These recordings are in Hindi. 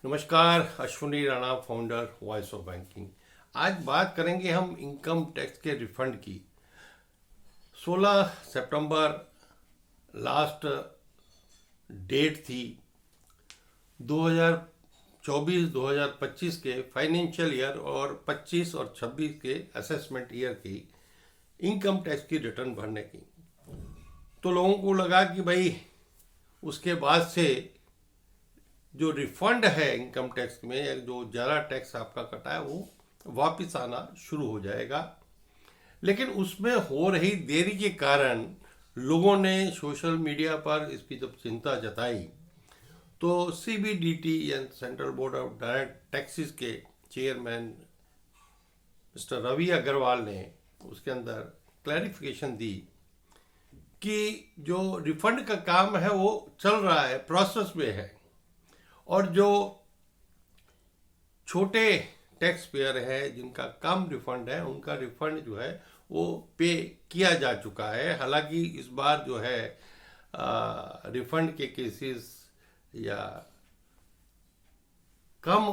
नमस्कार, Ashwini Rana, founder voice of banking. आज बात करेंगे हम इनकम टैक्स के रिफंड की। 16 सितंबर लास्ट डेट थी 2024-2025 के फाइनेंशियल ईयर और 25 और 26 के असेसमेंट ईयर की इनकम टैक्स की रिटर्न भरने की। तो लोगों को लगा कि भाई उसके बाद से जो रिफंड है इनकम टैक्स में, या जो ज़्यादा टैक्स आपका कटा है वो वापस आना शुरू हो जाएगा। लेकिन उसमें हो रही देरी के कारण लोगों ने सोशल मीडिया पर इसकी जब चिंता जताई तो सीबीडीटी या central board of direct taxes के चेयरमैन मिस्टर रवि अग्रवाल ने उसके अंदर क्लैरिफिकेशन दी कि जो रिफंड का काम है वो चल रहा है, प्रोसेस में है, और जो छोटे टैक्स पेयर है जिनका कम रिफंड है उनका रिफंड जो है वो पे किया जा चुका है। हालांकि इस बार जो है रिफंड के केसेस या कम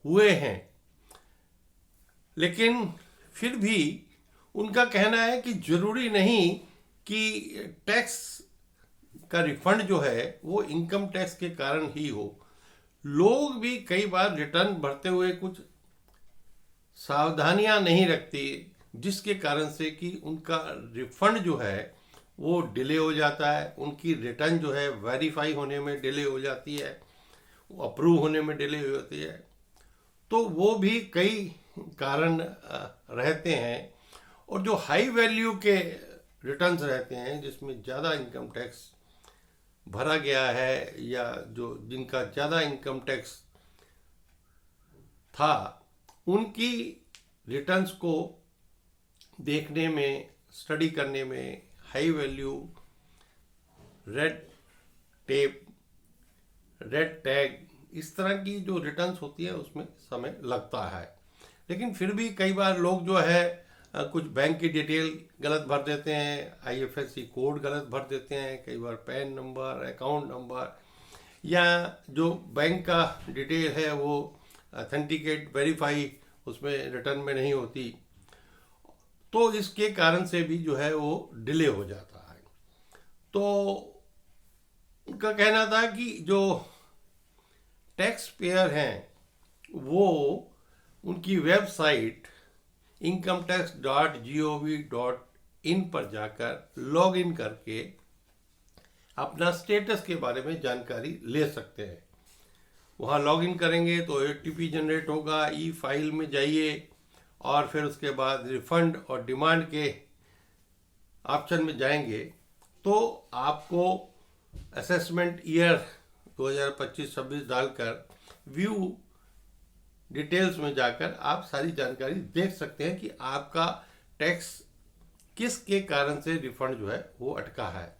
हुए हैं, लेकिन फिर भी उनका कहना है कि जरूरी नहीं कि टैक्स का रिफंड जो है वो इनकम टैक्स के कारण ही हो। लोग भी कई बार रिटर्न भरते हुए कुछ सावधानियां नहीं रखते, जिसके कारण से कि उनका रिफंड जो है वो डिले हो जाता है, उनकी रिटर्न जो है वेरीफाई होने में डिले हो जाती है, अप्रूव होने में डिले हो जाती है। तो वो भी कई कारण रहते हैं। और जो हाई वैल्यू के रिटर्न्स रहते हैं जिसमें ज़्यादा इनकम टैक्स भरा गया है या जो जिनका ज़्यादा इनकम टैक्स था, उनकी रिटर्न्स को देखने में, स्टडी करने में high value, red tape, red tag, इस तरह की जो रिटर्न्स होती है उसमें समय लगता है। लेकिन फिर भी कई बार लोग जो है कुछ बैंक की डिटेल गलत भर देते हैं, आईएफएससी कोड गलत भर देते हैं, कई बार पैन नंबर, अकाउंट नंबर, या जो बैंक का डिटेल है वो ऑथेंटिकेट वेरीफाई उसमें रिटर्न में नहीं होती। तो इसके कारण से भी जो है वो डिले हो जाता है। तो उनका कहना था कि जो टैक्स पेयर हैं वो उनकी वेबसाइट incometax.gov.in पर जाकर लॉग इन करके अपना स्टेटस के बारे में जानकारी ले सकते हैं। वहाँ लॉग इन करेंगे तो एटीपी जनरेट होगा, ई फाइल में जाइए और फिर उसके बाद रिफंड और डिमांड के ऑप्शन में जाएंगे तो आपको असेसमेंट ईयर 2025-26 डालकर व्यू डिटेल्स में जाकर आप सारी जानकारी देख सकते हैं कि आपका टैक्स किस के कारण से रिफंड जो है वो अटका है।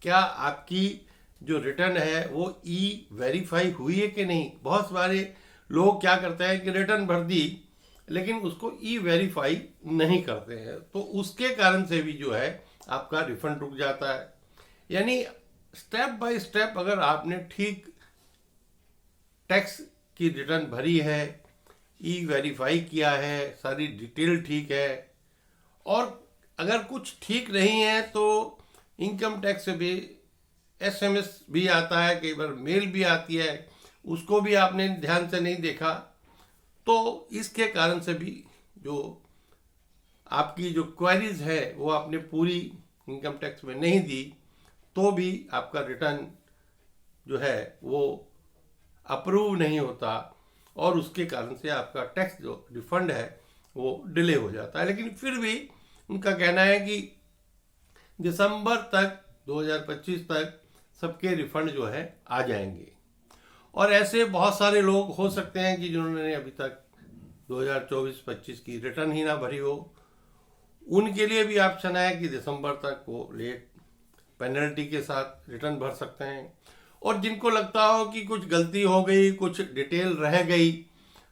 क्या आपकी जो रिटर्न है वो ई वेरीफाई हुई है कि नहीं। बहुत सारे लोग क्या करते हैं कि रिटर्न भर दी लेकिन उसको ई वेरीफाई नहीं करते हैं, तो उसके कारण से भी जो है आपका रिफंड रुक जाता है। यानी स्टेप बाय स्टेप अगर आपने ठीक टैक्स की रिटर्न भरी है, ई वेरीफाई किया है, सारी डिटेल ठीक है, और अगर कुछ ठीक नहीं है तो इनकम टैक्स से भी एसएमएस भी आता है, कई बार मेल भी आती है, उसको भी आपने ध्यान से नहीं देखा, तो इसके कारण से भी जो आपकी जो क्वेरीज है वो आपने पूरी इनकम टैक्स में नहीं दी तो भी आपका रिटर्न जो है वो अप्रूव नहीं होता और उसके कारण से आपका टैक्स जो रिफंड है वो डिले हो जाता है। लेकिन फिर भी उनका कहना है कि दिसंबर तक 2025 तक सबके रिफंड जो है आ जाएंगे। और ऐसे बहुत सारे लोग हो सकते हैं कि जिन्होंने अभी तक 2024-25 की रिटर्न ही ना भरी हो, उनके लिए भी ऑप्शन है कि दिसंबर तक वो लेट पेनल्टी के साथ रिटर्न भर सकते हैं। और जिनको लगता हो कि कुछ गलती हो गई, कुछ डिटेल रह गई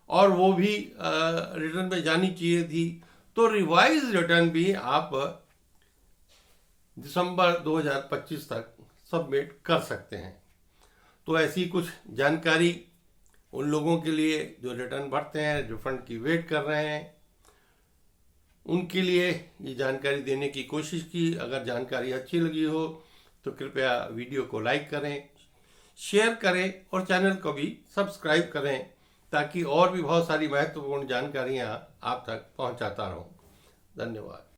और वो भी रिटर्न में जानी चाहिए थी, तो रिवाइज रिटर्न भी आप दिसंबर 2025 तक सबमिट कर सकते हैं। तो ऐसी कुछ जानकारी उन लोगों के लिए जो रिटर्न भरते हैं, रिफंड की वेट कर रहे हैं, उनके लिए ये जानकारी देने की कोशिश की। अगर जानकारी अच्छी लगी हो तो कृपया वीडियो को लाइक करें, शेयर करें और चैनल को भी सब्सक्राइब करें, ताकि और भी बहुत सारी महत्वपूर्ण जानकारियां आप तक पहुंचाता रहूं। धन्यवाद।